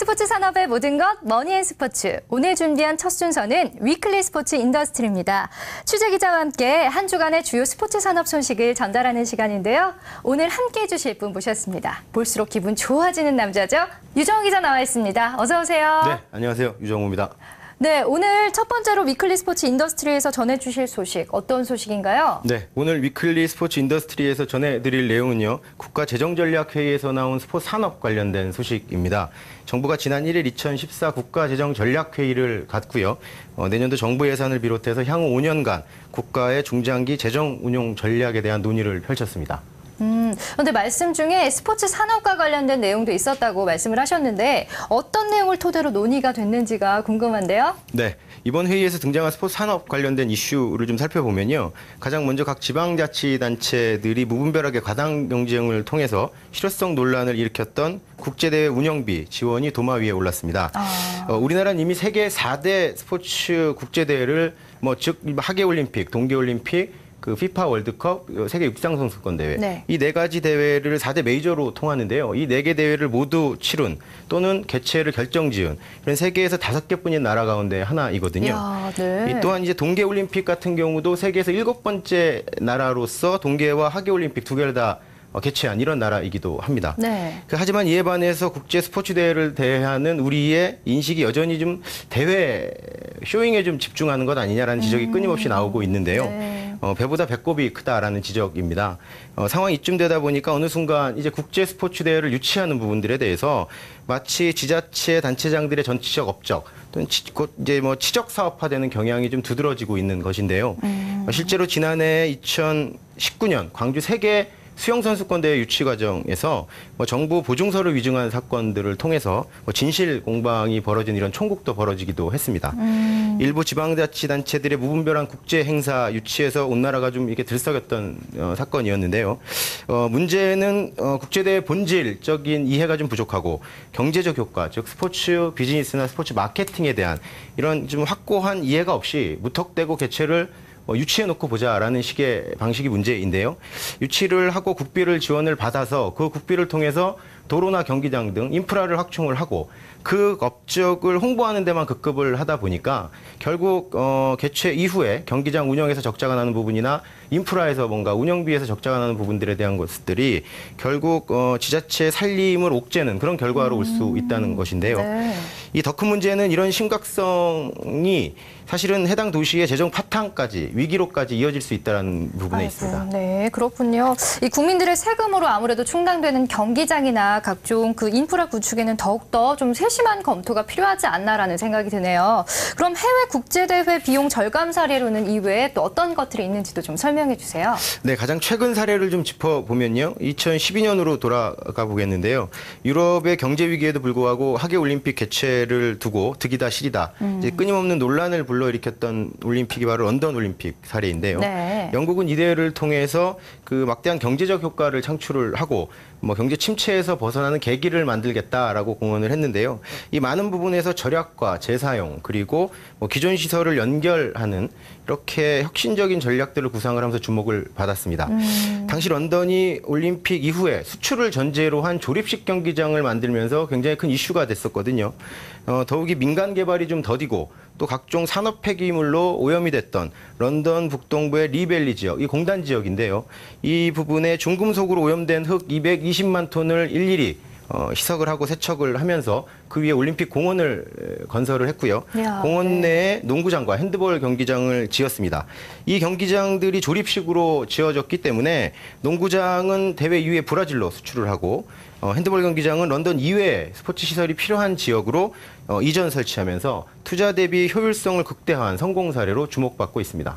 스포츠 산업의 모든 것 머니앤스포츠. 오늘 준비한 첫 순서는 위클리 스포츠 인더스트리입니다. 취재 기자와 함께 한 주간의 주요 스포츠 산업 소식을 전달하는 시간인데요. 오늘 함께해 주실 분 모셨습니다. 볼수록 기분 좋아지는 남자죠. 유정우 기자 나와 있습니다. 어서 오세요. 네, 안녕하세요. 유정우입니다. 네, 오늘 첫 번째로 위클리 스포츠 인더스트리에서 전해주실 소식, 어떤 소식인가요? 네, 오늘 위클리 스포츠 인더스트리에서 전해드릴 내용은요. 국가재정전략회의에서 나온 스포츠 산업 관련된 소식입니다. 정부가 지난 1일 2014 국가재정전략회의를 갖고요. 내년도 정부 예산을 비롯해서 향후 5년간 국가의 중장기 재정 운용 전략에 대한 논의를 펼쳤습니다. 그런데 말씀 중에 스포츠 산업과 관련된 내용도 있었다고 말씀을 하셨는데 어떤 내용을 토대로 논의가 됐는지가 궁금한데요. 네, 이번 회의에서 등장한 스포츠 산업 관련된 이슈를 좀 살펴보면요. 가장 먼저 각 지방자치단체들이 무분별하게 과당 경쟁을 통해서 실효성 논란을 일으켰던 국제대회 운영비 지원이 도마 위에 올랐습니다. 우리나라는 이미 세계 4대 스포츠 국제대회를 즉 하계올림픽, 동계올림픽, 그 FIFA 월드컵, 세계 육상 선수권 대회, 네. 이 네 가지 대회를 4대 메이저로 통하는데요. 이 네 개 대회를 모두 치룬 또는 개최를 결정지은 이런 세계에서 5개뿐인 나라 가운데 하나이거든요. 이야, 네. 또한 이제 동계올림픽 같은 경우도 세계에서 7번째 나라로서 동계와 하계올림픽 두 개를 다 개최한 이런 나라이기도 합니다. 네. 하지만 이에 반해서 국제 스포츠 대회를 대하는 우리의 인식이 여전히 좀 대회 쇼잉에 좀 집중하는 것 아니냐라는 지적이 끊임없이 나오고 있는데요. 네. 배보다 배꼽이 크다라는 지적입니다. 상황이 이쯤 되다 보니까 어느 순간 이제 국제 스포츠 대회를 유치하는 부분들에 대해서 마치 지자체 단체장들의 정치적 업적 또는 치적 사업화되는 경향이 좀 두드러지고 있는 것인데요. 실제로 지난해 2019년 광주 세계 수영선수권대회 유치 과정에서 정부 보증서를 위증한 사건들을 통해서 진실 공방이 벌어진 이런 총국도 벌어지기도 했습니다. 일부 지방자치단체들의 무분별한 국제 행사 유치에서 온 나라가 좀 이렇게 들썩였던 사건이었는데요. 문제는 국제대회 본질적인 이해가 좀 부족하고 경제적 효과, 즉 스포츠 비즈니스나 스포츠 마케팅에 대한 이런 좀 확고한 이해가 없이 무턱대고 개최를 유치해놓고 보자라는 식의 방식이 문제인데요. 유치를 하고 국비를 지원을 받아서 그 국비를 통해서 도로나 경기장 등 인프라를 확충을 하고 그 업적을 홍보하는 데만 급급을 하다 보니까 결국 개최 이후에 경기장 운영에서 적자가 나는 부분이나 인프라에서 뭔가 운영비에서 적자가 나는 부분들에 대한 것들이 결국 지자체 살림을 옥죄는 그런 결과로 올 수 있다는 것인데요. 네. 이 더 큰 문제는 이런 심각성이 사실은 해당 도시의 재정 파탄까지 위기로까지 이어질 수 있다는 부분에 있습니다. 네, 그렇군요. 이 국민들의 세금으로 아무래도 충당되는 경기장이나 각종 그 인프라 구축에는 더욱더 좀 세심한 검토가 필요하지 않나라는 생각이 드네요. 그럼 해외 국제대회 비용 절감 사례로는 이외에 또 어떤 것들이 있는지도 좀 설명해 주세요. 네, 가장 최근 사례를 좀 짚어보면요. 2012년으로 돌아가 보겠는데요. 유럽의 경제 위기에도 불구하고 하계올림픽 개최를 두고 득이다 실이다 이제 끊임없는 논란을 불러일으켰던 올림픽이 바로 런던 올림픽 사례인데요. 네. 영국은 이 대회를 통해서 그 막대한 경제적 효과를 창출을 하고 경제 침체에서 벗어나는 계기를 만들겠다라고 공언을 했는데요. 이 많은 부분에서 절약과 재사용 그리고 기존 시설을 연결하는 이렇게 혁신적인 전략들을 구상을 하면서 주목을 받았습니다. 당시 런던이 올림픽 이후에 수출을 전제로 한 조립식 경기장을 만들면서 굉장히 큰 이슈가 됐었거든요. 더욱이 민간 개발이 좀 더디고 또 각종 산업 폐기물로 오염이 됐던 런던 북동부의 리벨리 지역, 이 공단 지역인데요. 이 부분에 중금속으로 오염된 흙 220만 톤을 일일이 희석을 하고 세척을 하면서 그 위에 올림픽 공원을 건설을 했고요. 이야, 공원 내에 농구장과 핸드볼 경기장을 지었습니다. 이 경기장들이 조립식으로 지어졌기 때문에 농구장은 대회 이후에 브라질로 수출을 하고 핸드볼 경기장은 런던 이외에 스포츠 시설이 필요한 지역으로 이전 설치하면서 투자 대비 효율성을 극대화한 성공 사례로 주목받고 있습니다.